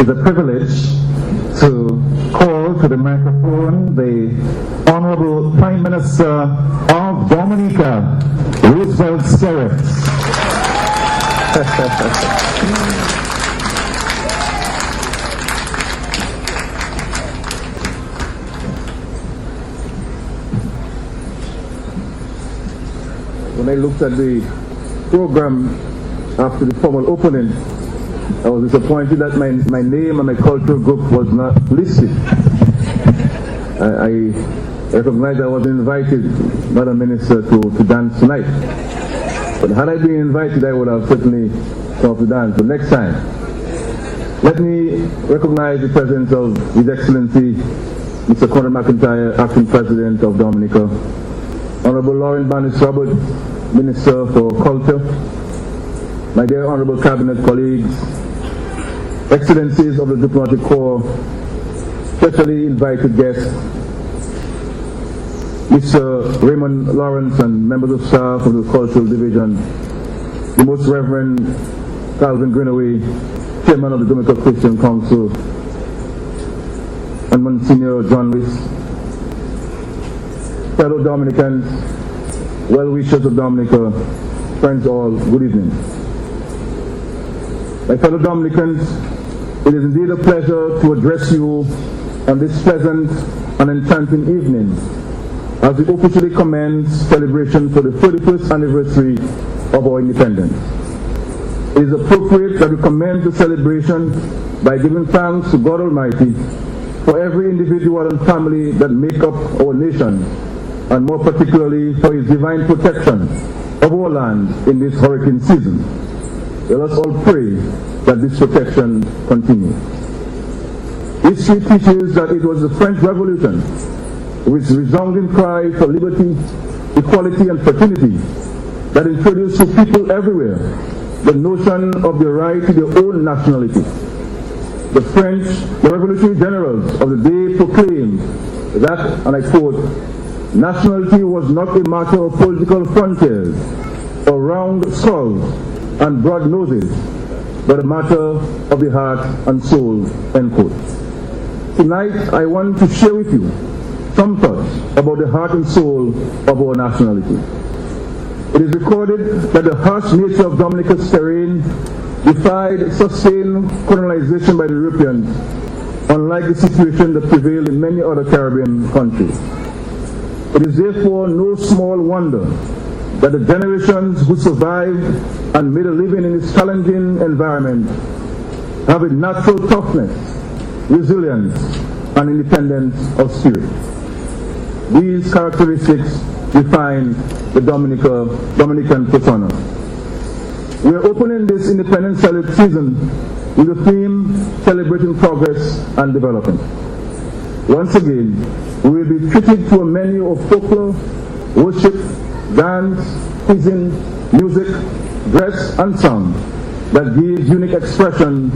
is a privilege to call to the microphone the Honorable Prime Minister of Dominica, Roosevelt Sterrett. When I looked at the program after the formal opening, I was disappointed that my name and my cultural group was not listed. I recognize I wasn't invited, Madam Minister, to dance tonight. But had I been invited, I would have certainly come to dance. So next time, let me recognize the presence of His Excellency, Mr. Conrad McIntyre, Acting President of Dominica, Honorable Lauren Barnes Robert, Minister for Culture, my dear Honorable Cabinet colleagues, Excellencies of the Diplomatic Corps, specially invited guests, Mr. Raymond Lawrence and members of staff of the Cultural Division, the Most Reverend Calvin Greenaway, Chairman of the Dominican Christian Council, and Monsignor John Lewis, fellow Dominicans, well-wishers of Dominica, friends all, good evening. My fellow Dominicans, it is indeed a pleasure to address you on this pleasant and enchanting evening as we officially commence celebration for the 31st anniversary of our independence. It is appropriate that we commence the celebration by giving thanks to God Almighty for every individual and family that make up our nation, and more particularly for His divine protection of our land in this hurricane season. Let us all pray that this protection continues. History teaches that it was the French Revolution, with its resounding cry for liberty, equality, and fraternity, that introduced to people everywhere the notion of the right to their own nationality. The French, the revolutionary generals of the day proclaimed that, and I quote, nationality was not a matter of political frontiers or round skulls and broad noses, but a matter of the heart and soul, end quote. Tonight, I want to share with you some thoughts about the heart and soul of our nationality. It is recorded that the harsh nature of Dominica's terrain defied sustained colonization by the Europeans, unlike the situation that prevailed in many other Caribbean countries. It is therefore no small wonder that the generations who survived and made a living in this challenging environment have a natural toughness, resilience, and independence of spirit. These characteristics define the Dominican persona. We are opening this Independence season with the theme Celebrating Progress and Development. Once again, we will be treated to a menu of folklore, worship, dance, cuisine, music, dress, and song that gives unique expression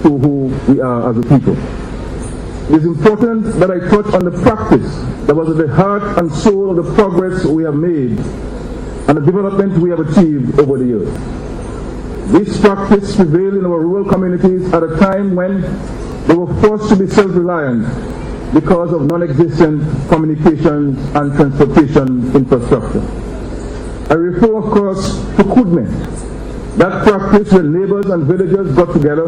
to who we are as a people. It is important that I touch on the practice that was at the heart and soul of the progress we have made and the development we have achieved over the years. This practice prevailed in our rural communities at a time when they were forced to be self-reliant because of non-existent communications and transportation infrastructure. I refer, of course, to Kudme, that practice where neighbors and villagers got together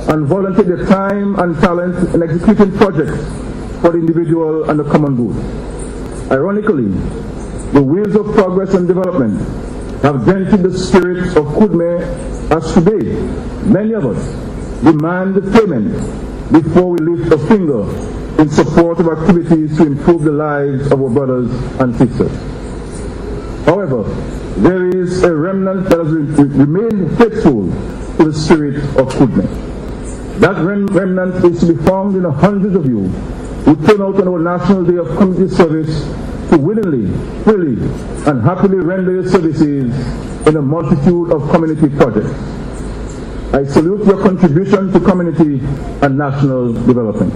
and volunteered their time and talent in executing projects for the individual and the common good. Ironically, the wheels of progress and development have dented the spirit of Kudme, as today many of us demand payment before we lift a finger in support of activities to improve the lives of our brothers and sisters. However, there is a remnant that has remained faithful to the spirit of Kudme. That remnant is to be found in the hundreds of you who turn out on our National Day of Community Service to willingly, freely, and happily render your services in a multitude of community projects. I salute your contribution to community and national development.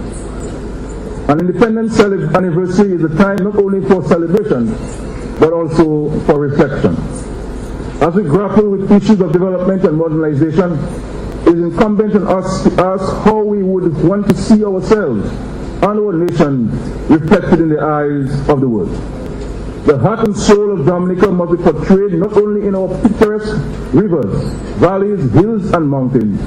An Independence anniversary is a time not only for celebration, but also for reflection. As we grapple with issues of development and modernization, it is incumbent on us to ask how we want to see ourselves and our nation reflected in the eyes of the world. The heart and soul of Dominica must be portrayed not only in our picturesque rivers, valleys, hills, and mountains,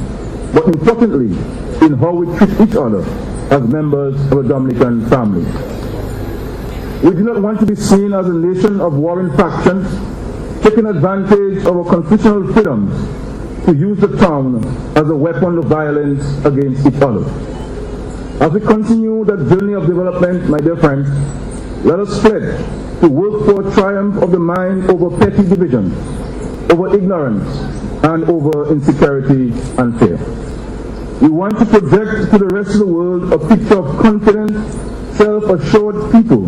but importantly, in how we treat each other as members of a Dominican family. We do not want to be seen as a nation of warring factions, taking advantage of our constitutional freedoms to use the town as a weapon of violence against each other. As we continue that journey of development, my dear friends, let us pledge to work for a triumph of the mind over petty divisions, over ignorance, and over insecurity and fear. We want to project to the rest of the world a picture of confident, self-assured people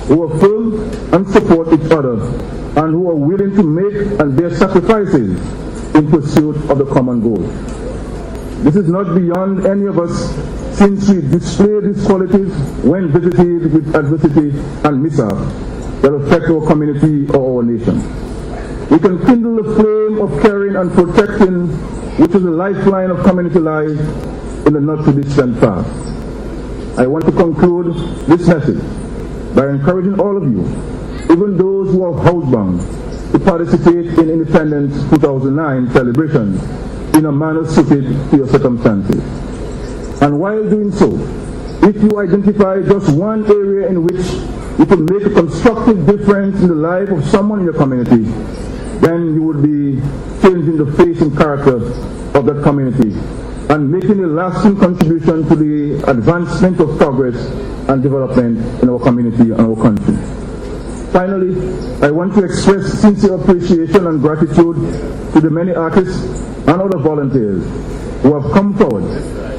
who are firm and support each other and who are willing to make and bear sacrifices in pursuit of the common goal. This is not beyond any of us, since we display these qualities when visited with adversity and mishap that affect our community or our nation. We can kindle the flame of caring and protecting, which is the lifeline of community life in the not-too-distant past. I want to conclude this message by encouraging all of you, even those who are housebound, to participate in Independence 2009 celebrations in a manner suited to your circumstances. And while doing so, if you identify just one area in which you can make a constructive difference in the life of someone in your community, then you would be changing the face and character of that community and making a lasting contribution to the advancement of progress and development in our community and our country. Finally, I want to express sincere appreciation and gratitude to the many artists and other volunteers who have come forward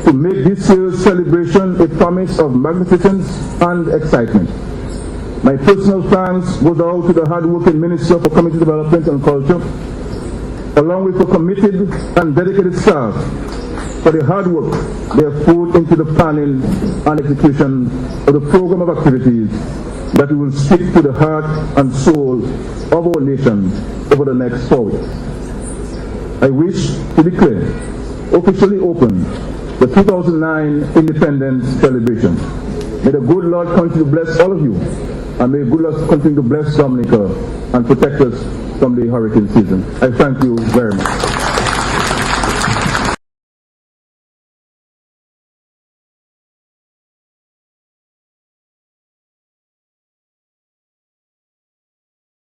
to make this year's celebration a promise of magnificence and excitement. My personal thanks goes out to the hard-working Minister for Community Development and Culture, along with the committed and dedicated staff for the hard work they have put into the planning and execution of the program of activities that will speak to the heart and soul of our nation over the next 4 weeks. I wish to declare officially open the 2009 Independence celebration. May the good Lord continue to bless all of you, and may good Lord continue to bless Dominica and protect us from the hurricane season. I thank you very much.